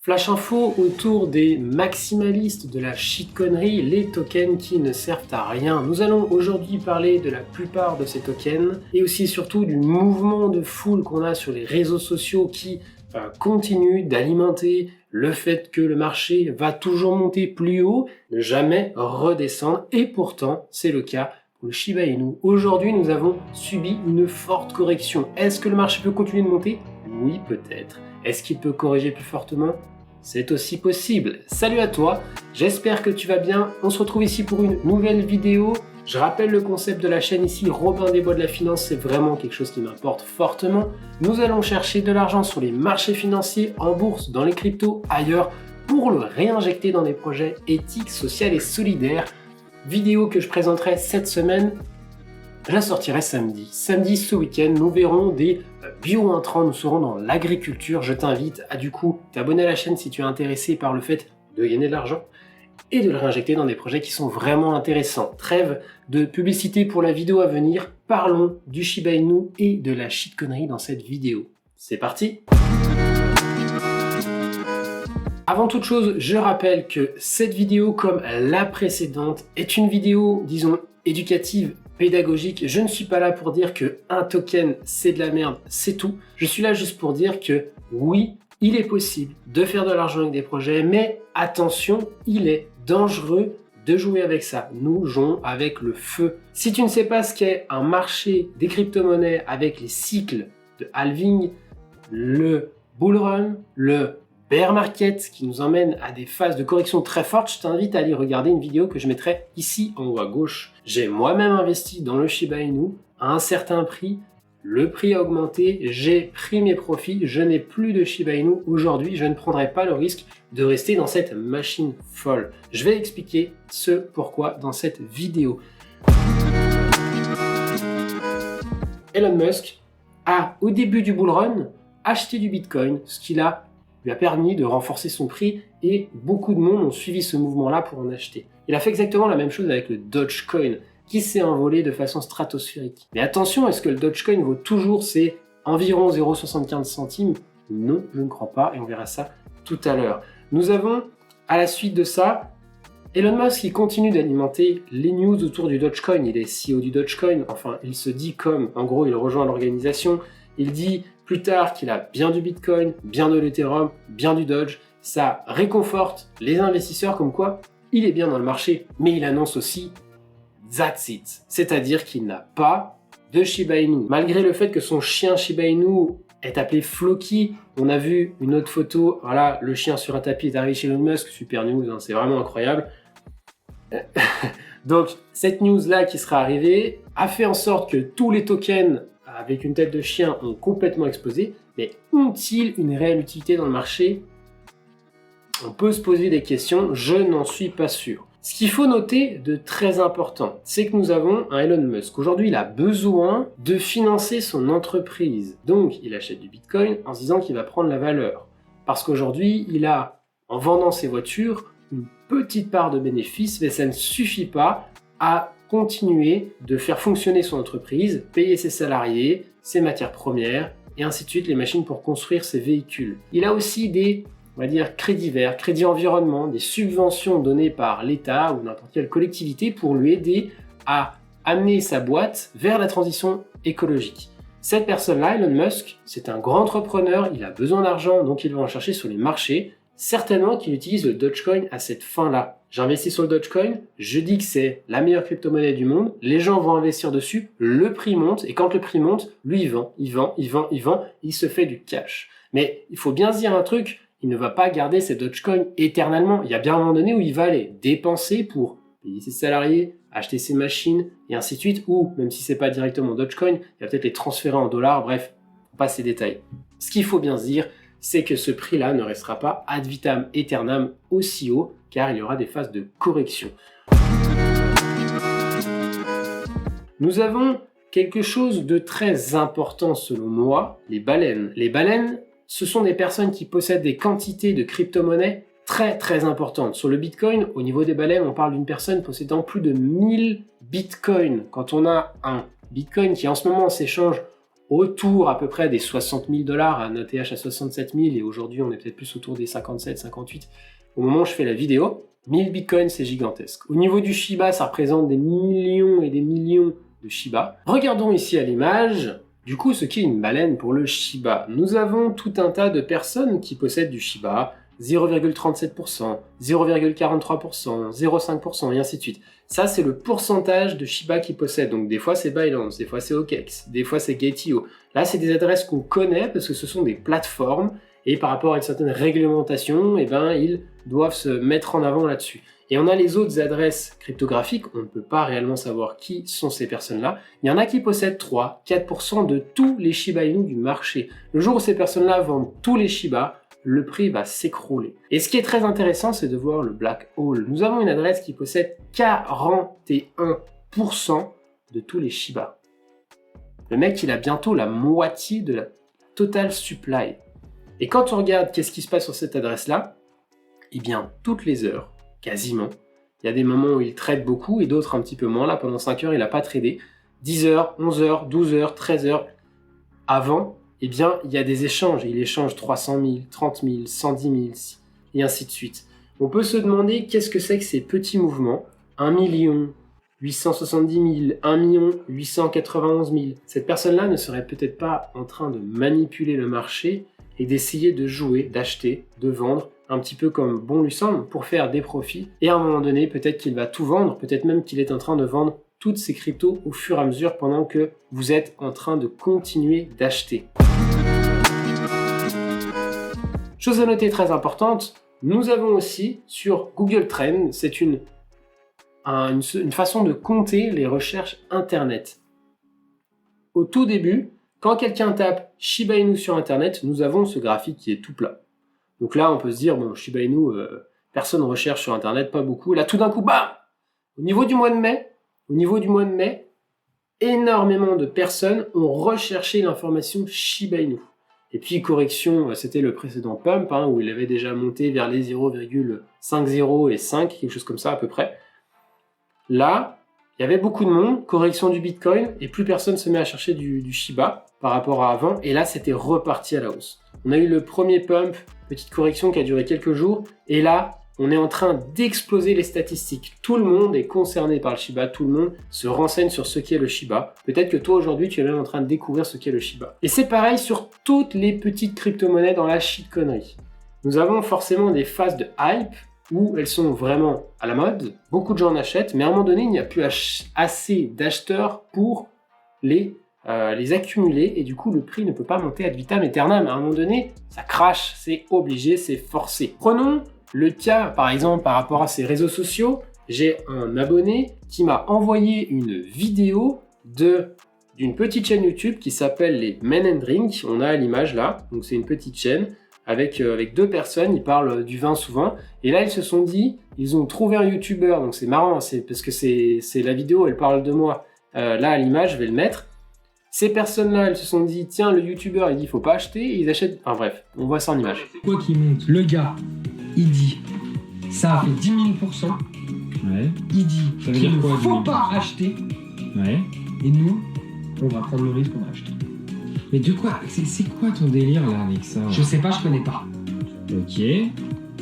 Flash info autour des maximalistes de la shitcoinerie, les tokens qui ne servent à rien. Nous allons aujourd'hui parler de la plupart de ces tokens et aussi et surtout du mouvement de foule qu'on a sur les réseaux sociaux qui continue d'alimenter le fait que le marché va toujours monter plus haut, ne jamais redescendre, et pourtant c'est le cas pour le Shiba Inu. Aujourd'hui nous avons subi une forte correction. Est-ce que le marché peut continuer de monter? Oui, peut-être. Est-ce qu'il peut corriger plus fortement? C'est aussi possible. Salut à toi, j'espère que tu vas bien. On se retrouve ici pour une nouvelle vidéo. Je rappelle le concept de la chaîne ici, Robin des Bois de la finance, c'est vraiment quelque chose qui m'importe fortement. Nous allons chercher de l'argent sur les marchés financiers, en bourse, dans les cryptos, ailleurs, pour le réinjecter dans des projets éthiques, sociaux et solidaires. Vidéo que je présenterai cette semaine. Je la sortirai samedi. Samedi, ce week-end, nous verrons des bio-intrants, nous serons dans l'agriculture. Je t'invite à du coup t'abonner à la chaîne si tu es intéressé par le fait de gagner de l'argent et de le réinjecter dans des projets qui sont vraiment intéressants. Trêve de publicité pour la vidéo à venir. Parlons du Shiba Inu et de la shitcoinerie dans cette vidéo. C'est parti! Avant toute chose, je rappelle que cette vidéo, comme la précédente, est une vidéo, disons, éducative, pédagogique. Je ne suis pas là pour dire que un token c'est de la merde, c'est tout. Je suis là juste pour dire que oui, il est possible de faire de l'argent avec des projets, mais attention, il est dangereux de jouer avec ça. Nous jouons avec le feu. Si tu ne sais pas ce qu'est un marché des crypto-monnaies avec les cycles de halving, le bull run, le bear market qui nous emmène à des phases de correction très fortes, je t'invite à aller regarder une vidéo que je mettrai ici en haut à gauche. J'ai moi-même investi dans le Shiba Inu à un certain prix. Le prix a augmenté, j'ai pris mes profits, je n'ai plus de Shiba Inu. Aujourd'hui, je ne prendrai pas le risque de rester dans cette machine folle. Je vais expliquer ce pourquoi dans cette vidéo. Elon Musk a, au début du bull run, acheté du Bitcoin, ce qui lui a permis de renforcer son prix et beaucoup de monde ont suivi ce mouvement-là pour en acheter. Il a fait exactement la même chose avec le Dogecoin qui s'est envolé de façon stratosphérique. Mais attention, est-ce que le Dogecoin vaut toujours ses environ 0,75 centimes? Non, je ne crois pas et on verra ça tout à l'heure. Nous avons, à la suite de ça, Elon Musk qui continue d'alimenter les news autour du Dogecoin. Il est CEO du Dogecoin, enfin il se dit comme, en gros il rejoint l'organisation, il dit plus tard qu'il a bien du Bitcoin, bien de l'Ethereum, bien du Doge. Ça réconforte les investisseurs comme quoi il est bien dans le marché. Mais il annonce aussi that's it. C'est-à-dire qu'il n'a pas de Shiba Inu. Malgré le fait que son chien Shiba Inu est appelé Floki, on a vu une autre photo. Voilà, le chien sur un tapis est arrivé chez Elon Musk. Super news, hein, c'est vraiment incroyable. Donc cette news-là qui sera arrivée a fait en sorte que tous les tokens avec une tête de chien ont complètement explosé, mais ont-ils une réelle utilité dans le marché? On peut se poser des questions, je n'en suis pas sûr. Ce qu'il faut noter de très important, c'est que nous avons un Elon Musk. Aujourd'hui, il a besoin de financer son entreprise. Donc, il achète du Bitcoin en se disant qu'il va prendre la valeur. Parce qu'aujourd'hui, il a, en vendant ses voitures, une petite part de bénéfice, mais ça ne suffit pas à continuer de faire fonctionner son entreprise, payer ses salariés, ses matières premières, et ainsi de suite, les machines pour construire ses véhicules. Il a aussi des, on va dire, crédits verts, crédits environnement, des subventions données par l'État ou n'importe quelle collectivité pour lui aider à amener sa boîte vers la transition écologique. Cette personne-là, Elon Musk, c'est un grand entrepreneur, il a besoin d'argent, donc il va en chercher sur les marchés. Certainement qu'il utilise le Dogecoin à cette fin-là. J'investis sur le Dogecoin, je dis que c'est la meilleure crypto-monnaie du monde, les gens vont investir dessus, le prix monte, et quand le prix monte, lui il se fait du cash. Mais il faut bien se dire un truc, il ne va pas garder ses Dogecoin éternellement. Il y a bien un moment donné où il va les dépenser pour payer ses salariés, acheter ses machines, et ainsi de suite, ou même si c'est pas directement Dogecoin, il va peut-être les transférer en dollars, bref, pas ces détails. Ce qu'il faut bien se dire, c'est que ce prix-là ne restera pas ad vitam aeternam aussi haut, car il y aura des phases de correction. Nous avons quelque chose de très important selon moi, les baleines. Les baleines, ce sont des personnes qui possèdent des quantités de crypto-monnaies très importantes. Sur le Bitcoin, au niveau des baleines, on parle d'une personne possédant plus de 1000 Bitcoins. Quand on a un Bitcoin qui en ce moment s'échange autour à peu près des 60 000 $, un ETH à 67 000, et aujourd'hui on est peut-être plus autour des 57, 58, au moment où je fais la vidéo. 1000 bitcoins, c'est gigantesque. Au niveau du Shiba, ça représente des millions et des millions de Shiba. Regardons ici à l'image, du coup, ce qu'est une baleine pour le Shiba. Nous avons tout un tas de personnes qui possèdent du Shiba, 0,37%, 0,43%, 0,5% et ainsi de suite. Ça, c'est le pourcentage de Shiba qu'ils possèdent. Donc, des fois, c'est Binance, des fois, c'est OKEx, des fois, c'est Gate.io. Là, c'est des adresses qu'on connaît parce que ce sont des plateformes et par rapport à une certaine réglementation, eh ben, ils doivent se mettre en avant là-dessus. Et on a les autres adresses cryptographiques, on ne peut pas réellement savoir qui sont ces personnes-là. Il y en a qui possèdent 3, 4% de tous les Shiba Inu du marché. Le jour où ces personnes-là vendent tous les Shiba, le prix va s'écrouler. Et ce qui est très intéressant, c'est de voir le black hole. Nous avons une adresse qui possède 41% de tous les Shiba. Le mec, il a bientôt la moitié de la total supply. Et quand on regarde qu'est-ce qui se passe sur cette adresse-là, eh bien, toutes les heures, quasiment, il y a des moments où il trade beaucoup et d'autres un petit peu moins. Là, pendant 5 heures, il n'a pas tradé. 10 heures, 11 heures, 12 heures, 13 heures. Avant, eh bien, il y a des échanges. Il échange 300 000, 30 000, 110 000 et ainsi de suite. On peut se demander qu'est-ce que c'est que ces petits mouvements. 1 870 000, 1 891 000. Cette personne-là ne serait peut-être pas en train de manipuler le marché et d'essayer de jouer, d'acheter, de vendre, un petit peu comme bon lui semble, pour faire des profits. Et à un moment donné, peut-être qu'il va tout vendre, peut-être même qu'il est en train de vendre toutes ces cryptos au fur et à mesure pendant que vous êtes en train de continuer d'acheter. Chose à noter très importante, nous avons aussi sur Google Trends, c'est une façon de compter les recherches Internet. Au tout début, quand quelqu'un tape Shiba Inu sur Internet, nous avons ce graphique qui est tout plat. Donc là, on peut se dire, bon, Shiba Inu, personne ne recherche sur Internet, pas beaucoup. Là, tout d'un coup, bam! Au niveau du mois de mai, énormément de personnes ont recherché l'information Shiba Inu. Et puis, correction, c'était le précédent pump, où il avait déjà monté vers les 0,50 et 5, quelque chose comme ça à peu près. Là, il y avait beaucoup de monde, correction du Bitcoin, et plus personne se met à chercher du Shiba par rapport à avant. Et là, c'était reparti à la hausse. On a eu le premier pump, petite correction qui a duré quelques jours, et là, on est en train d'exploser les statistiques. Tout le monde est concerné par le Shiba, tout le monde se renseigne sur ce qu'est le Shiba. Peut-être que toi, aujourd'hui, tu es même en train de découvrir ce qu'est le Shiba. Et c'est pareil sur toutes les petites crypto-monnaies dans la shitcoinerie. Nous avons forcément des phases de hype, où elles sont vraiment à la mode, beaucoup de gens en achètent, mais à un moment donné, il n'y a plus assez d'acheteurs pour les accumuler, et du coup, le prix ne peut pas monter ad vitam aeternam. À un moment donné, ça crache, c'est obligé, c'est forcé. Prenons le cas, par exemple, par rapport à ces réseaux sociaux. J'ai un abonné qui m'a envoyé une vidéo d'une petite chaîne YouTube qui s'appelle les Men and Drink. On a l'image là, donc c'est une petite chaîne avec 2 personnes, ils parlent du vin souvent, et là ils se sont dit, ils ont trouvé un YouTuber, donc c'est marrant, c'est parce que c'est la vidéo, elle parle de moi, là à l'image, je vais le mettre. Ces personnes-là, elles se sont dit, tiens, le YouTuber, il dit, faut pas acheter, et ils achètent, enfin bref, on voit ça en image. Quoi qu'il monte, le gars, il dit, ça a fait 10 000%, Ouais. il dit Ça veut qu'il dire ne quoi, faut 10 000? pas acheter, Ouais. et nous, on va prendre le risque, on va acheter. Mais de quoi? C'est quoi ton délire là avec ça? Je sais pas, je connais pas. Ok.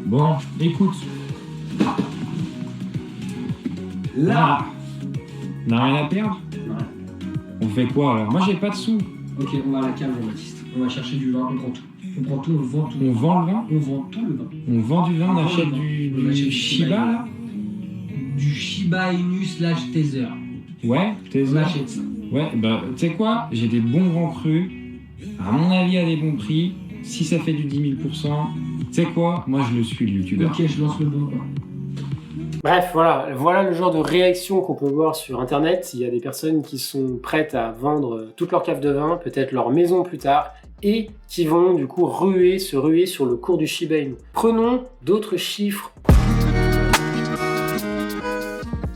Bon, écoute. Là, On n'a rien à perdre? Ouais. On fait quoi alors? Moi j'ai pas de sous. Ok, on va à la cave, Jean-Baptiste. On va chercher du vin, on prend tout. On prend tout, on vend tout. On vend le vin? On vend tout le vin. On vend du vin, on vend achète le vin. du On achète du Shiba Shiba là? Du Shiba Inu / Tether. Ouais, t'es On achète ça. Ouais, bah tu sais quoi? J'ai des bons grands crus. À mon avis, à des bons prix. Si ça fait du 10 000%, tu sais quoi? Moi je le suis, le youtubeur. Ok, je lance le bon. Bref, voilà le genre de réaction qu'on peut voir sur Internet. Il y a des personnes qui sont prêtes à vendre toute leur cave de vin, peut-être leur maison plus tard, et qui vont du coup se ruer sur le cours du Shiba Inu. Prenons d'autres chiffres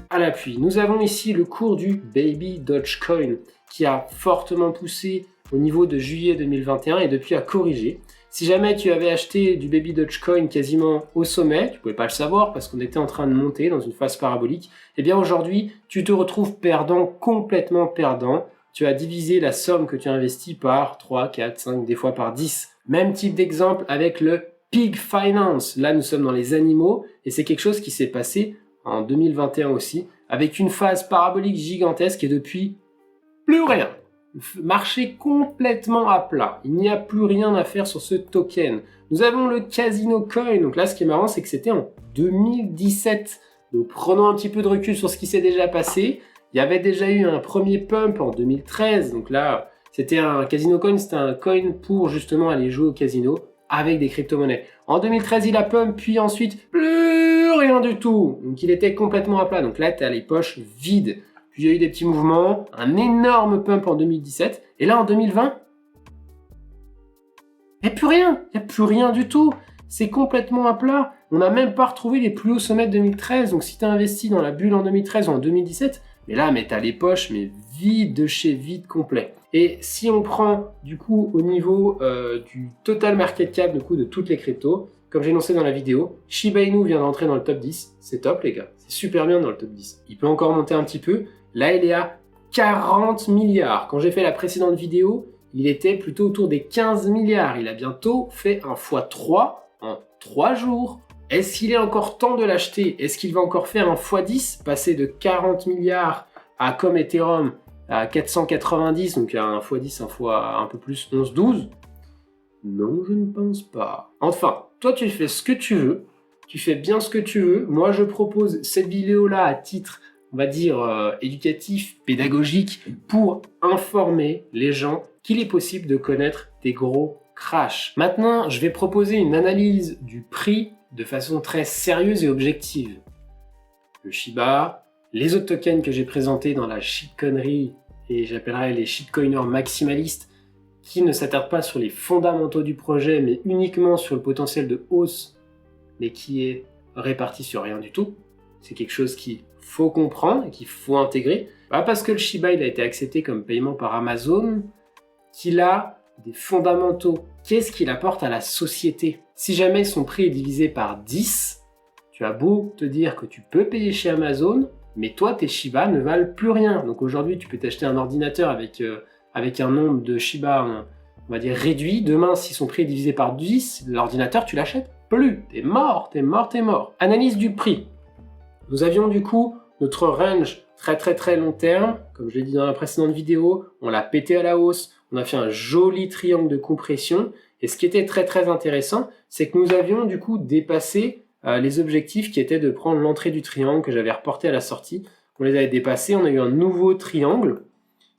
à l'appui. Nous avons ici le cours du Baby Dogecoin qui a fortement poussé au niveau de juillet 2021 et depuis a corrigé. Si jamais tu avais acheté du Baby Dogecoin quasiment au sommet, tu pouvais pas le savoir parce qu'on était en train de monter dans une phase parabolique, eh bien aujourd'hui, tu te retrouves perdant, complètement perdant. tu as divisé la somme que tu as investie par 3, 4, 5, des fois par 10. Même type d'exemple avec le Pig Finance. Là, nous sommes dans les animaux et c'est quelque chose qui s'est passé en 2021 aussi, avec une phase parabolique gigantesque et depuis, plus rien. Marché complètement à plat. Il n'y a plus rien à faire sur ce token. Nous avons le Casino Coin. Donc là, ce qui est marrant, c'est que c'était en 2017. Donc prenons un petit peu de recul sur ce qui s'est déjà passé. Il y avait déjà eu un premier pump en 2013. Donc là, c'était un Casino Coin, c'était un coin pour justement aller jouer au casino avec des crypto-monnaies. En 2013, il a pump, puis ensuite, plus rien du tout. Donc il était complètement à plat. Donc là, tu as les poches vides. Puis il y a eu des petits mouvements, un énorme pump en 2017. Et là, en 2020, il n'y a plus rien. Il n'y a plus rien du tout. C'est complètement à plat. On n'a même pas retrouvé les plus hauts sommets de 2013. Donc si tu as investi dans la bulle en 2013 ou en 2017, mais là, tu as les poches, mais vides de chez vide complet. Et si on prend du coup au niveau du total market cap du coup, de toutes les cryptos, comme j'ai énoncé dans la vidéo, Shiba Inu vient d'entrer dans le top 10. C'est top les gars, c'est super bien dans le top 10. Il peut encore monter un petit peu. Là, il est à 40 milliards. Quand j'ai fait la précédente vidéo, il était plutôt autour des 15 milliards. Il a bientôt fait un x3 en 3 jours. Est-ce qu'il est encore temps de l'acheter? Est-ce qu'il va encore faire un x10, passer de 40 milliards à comme Ethereum à 490, donc un x10, un fois un peu plus 11-12? Non, je ne pense pas. Enfin, toi tu fais ce que tu veux, tu fais bien ce que tu veux. Moi je propose cette vidéo-là à titre, on va dire, éducatif, pédagogique, pour informer les gens qu'il est possible de connaître des gros crashs. Maintenant, je vais proposer une analyse du prix de façon très sérieuse et objective. Le Shiba, les autres tokens que j'ai présentés dans la shitcoinerie, et j'appellerai les shitcoiners maximalistes, qui ne s'attardent pas sur les fondamentaux du projet, mais uniquement sur le potentiel de hausse, mais qui est réparti sur rien du tout. C'est quelque chose qu'il faut comprendre et qu'il faut intégrer. Pas parce que le Shiba il a été accepté comme paiement par Amazon, qu'il a des fondamentaux. Qu'est-ce qu'il apporte à la société? Si jamais son prix est divisé par 10, tu as beau te dire que tu peux payer chez Amazon, mais toi, tes Shiba ne valent plus rien. Donc aujourd'hui, tu peux t'acheter un ordinateur avec un nombre de Shiba, on va dire, réduit. Demain, si son prix est divisé par 10, l'ordinateur, tu l'achètes plus. T'es mort, t'es mort, t'es mort. Analyse du prix. Nous avions du coup notre range très long terme. Comme je l'ai dit dans la précédente vidéo, on l'a pété à la hausse. On a fait un joli triangle de compression. Et ce qui était très intéressant, c'est que nous avions du coup dépassé les objectifs qui étaient de prendre l'entrée du triangle que j'avais reporté à la sortie. On les avait dépassés, on a eu un nouveau triangle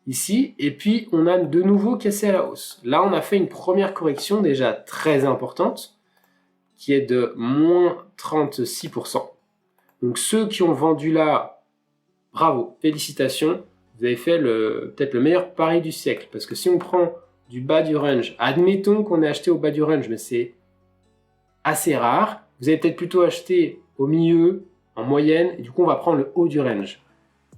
ici, et puis on a de nouveau cassé à la hausse. Là, on a fait une première correction déjà très importante, qui est de moins 36%. Donc ceux qui ont vendu là, bravo, félicitations, vous avez fait peut-être le meilleur pari du siècle, parce que si on prend du bas du range, admettons qu'on ait acheté au bas du range, mais c'est assez rare, vous avez peut-être plutôt acheté au milieu, en moyenne, et du coup on va prendre le haut du range.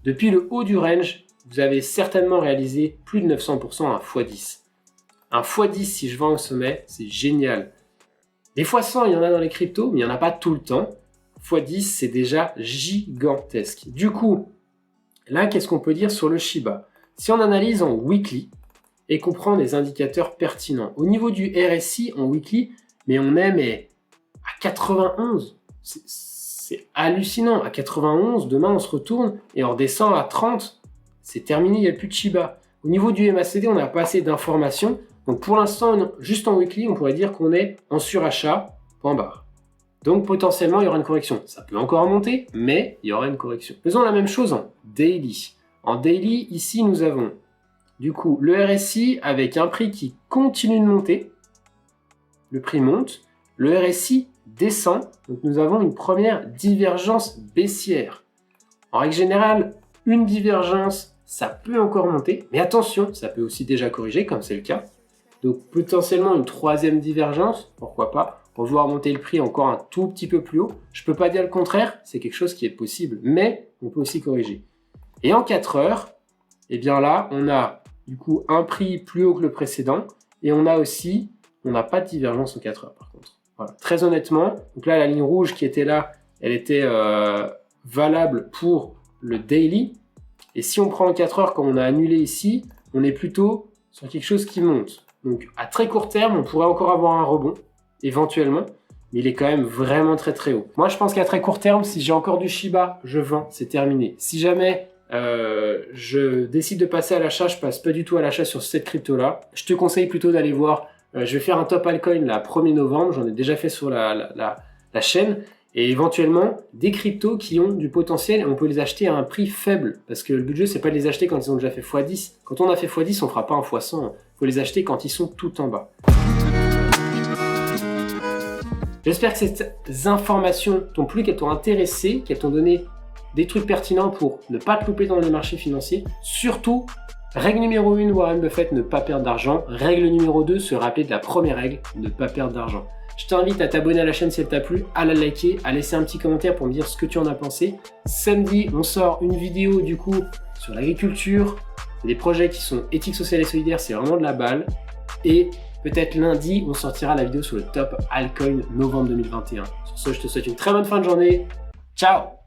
Depuis le haut du range, vous avez certainement réalisé plus de 900% un x10. Un x10 si je vends au sommet, c'est génial. Des x100, il y en a dans les cryptos, mais il n'y en a pas tout le temps. x10, c'est déjà gigantesque. Du coup, là, qu'est-ce qu'on peut dire sur le Shiba? Si on analyse en weekly et qu'on prend des indicateurs pertinents, au niveau du RSI en weekly, mais on est à 91. C'est hallucinant. À 91, demain on se retourne et on redescend à 30. C'est terminé, il n'y a plus de Shiba. Au niveau du MACD, on n'a pas assez d'informations. Donc pour l'instant, juste en weekly, on pourrait dire qu'on est en surachat, point barre. Donc potentiellement, il y aura une correction. Ça peut encore monter, mais il y aura une correction. Faisons la même chose en daily. En daily, ici, nous avons du coup le RSI avec un prix qui continue de monter. Le prix monte. Le RSI descend. Donc nous avons une première divergence baissière. En règle générale, une divergence, ça peut encore monter. Mais attention, ça peut aussi déjà corriger, comme c'est le cas. Donc potentiellement une troisième divergence, pourquoi pas, pour voir monter le prix encore un tout petit peu plus haut. Je ne peux pas dire le contraire, c'est quelque chose qui est possible, mais on peut aussi corriger. Et en 4 heures, eh bien là, on a du coup un prix plus haut que le précédent, et on a aussi, on n'a pas de divergence en 4 heures par contre. Voilà. Très honnêtement, donc là la ligne rouge qui était là, elle était valable pour le daily, et si on prend en 4 heures comme on a annulé ici, on est plutôt sur quelque chose qui monte. Donc à très court terme, on pourrait encore avoir un rebond, éventuellement, mais il est quand même vraiment très très haut. Moi je pense qu'à très court terme, si j'ai encore du Shiba, je vends, c'est terminé. Si jamais je décide de passer à l'achat, je passe pas du tout à l'achat sur cette crypto-là. Je te conseille plutôt d'aller voir, je vais faire un top altcoin la 1er novembre, j'en ai déjà fait sur la chaîne, et éventuellement des cryptos qui ont du potentiel et on peut les acheter à un prix faible, parce que le but du jeu c'est pas de les acheter quand ils ont déjà fait x10. Quand on a fait x10, on fera pas un x100, il faut les acheter quand ils sont tout en bas. J'espère que ces informations t'ont plu, qu'elles t'ont intéressé, qu'elles t'ont donné des trucs pertinents pour ne pas te louper dans les marchés financiers. Surtout, règle numéro 1, Warren Buffett, ne pas perdre d'argent. Règle numéro 2, se rappeler de la première règle, ne pas perdre d'argent. Je t'invite à t'abonner à la chaîne si elle t'a plu, à la liker, à laisser un petit commentaire pour me dire ce que tu en as pensé. Samedi, on sort une vidéo du coup sur l'agriculture, des projets qui sont éthiques, sociales et solidaires, c'est vraiment de la balle. Et peut-être lundi, on sortira la vidéo sur le top altcoin novembre 2021. Sur ce, je te souhaite une très bonne fin de journée. Ciao!